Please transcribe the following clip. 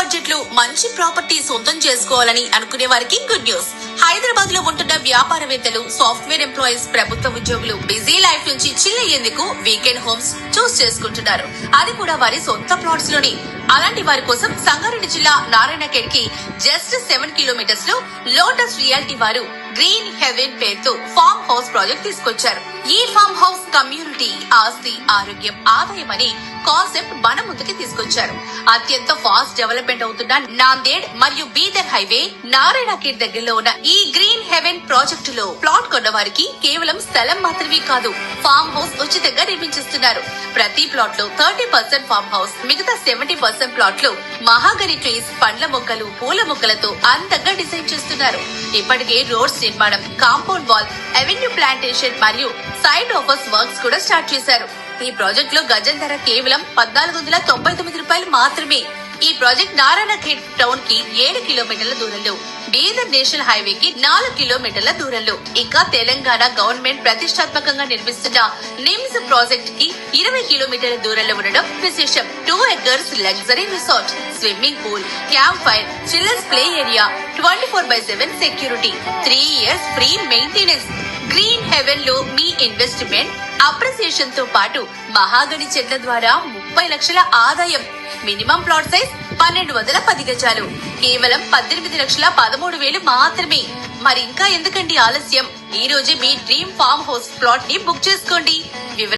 Budget లో మంచి property సొంతం చేసుకోవాలని అనుకునే వారికి గుడ్ న్యూస్. హైదరాబాద్ లో ఉంటున్న వ్యాపారవేత్తలు, సాఫ్ట్వేర్ ఎంప్లాయీస్, ప్రభుత్వ ఉద్యోగులు బిజీ లైఫ్ నుంచి చిల్ అయ్యేందుకు వీకెండ్ హోమ్స్ చూస్ చేసుకుంటున్నారు. అది కూడా వారి సొంత ప్లాట్స్ లోని. అలాంటి వారి కోసం సంగారెడ్డి జిల్లా నారాయణఖేడ్ కి జస్ట్ 7 కిలోమీటర్స్ లో లోటస్ రియాలిటీ వారు గ్రీన్ హెవెన్ పేరుతో ఫార్మ్ హౌస్ ప్రాజెక్ట్ తీసుకొచ్చారు. ఈ ఫార్మ్ హౌస్ కమ్యూనిటీ, ఆస్తి, ఆరోగ్యం, ఆదాయం అనే కాన్సెప్ట్ మన ముందుకి తీసుకొచ్చారు. అత్యంత ఫాస్ట్ డెవలప్మెంట్ అవుతున్న నాందేడ్ మరియు బీదర్ హైవే నారాయణఖేడ్ దగ్గరలో ఉన్న ఈ గ్రీన్ హెవెన్ ప్రాజెక్టులో ప్లాట్ కొన్న వారికి కేవలం స్థలం మాత్రమే కాదు, ఫార్మ్ హౌస్ ఉచితంగా నిర్మించిస్తున్నారు. ప్రతి ప్లాట్ లో 30% ఫార్మ్ హౌస్, మిగతా 70% ప్లాట్ లో మహాగని ట్రీస్, పండ్ల మొక్కలు, పూల మొక్కలతో అందంగా డిజైన్ చేస్తున్నారు. ఇప్పటికే రోడ్స్ నిర్మాణం, కాంపౌండ్ వాల్, అవెన్యూ ప్లాంటేషన్ మరియు సైడ్ ఆఫర్స్ వర్క్స్ కూడా స్టార్ట్ చేశారు. ఈ ప్రాజెక్ట్ లో గజం ధర కేవలం 1499 రూపాయలు మాత్రమే. ఈ ప్రాజెక్ట్ నారాయణఖేడ్ టౌన్ కి 7 కిలోమీటర్ల దూరంలో, బీదర్ నేషనల్ హైవే కి 4 కిలోమీటర్ల దూరంలో, ఇంకా తెలంగాణ గవర్నమెంట్ ప్రతిష్టాత్మకంగా నిర్మిస్తున్న నిమ్స్ ప్రాజెక్ట్ కి 20 కిలోమీటర్ల దూరంలో ఉండడం విశేషం. 2 acres luxury resort, swimming pool, camp fire, children's play area, 24/7 security, 3 years free maintenance. Green Heaven లో మీ ఇన్వెస్ట్మెంట్ అప్రిసియేషన్ తో పాటు మహాగని చెట్ల ద్వారా 30 లక్షల ఆదాయం. మినిమం ప్లాట్ సైజ్ 1210 గజాలు, కేవలం 18,13,000 మాత్రమే. మరి ఇంకా ఎందుకండి ఆలస్యం? ఈ రోజే మీ డ్రీమ్ ఫార్మ్ హౌస్ ప్లాట్ ని బుక్ చేసుకోండి.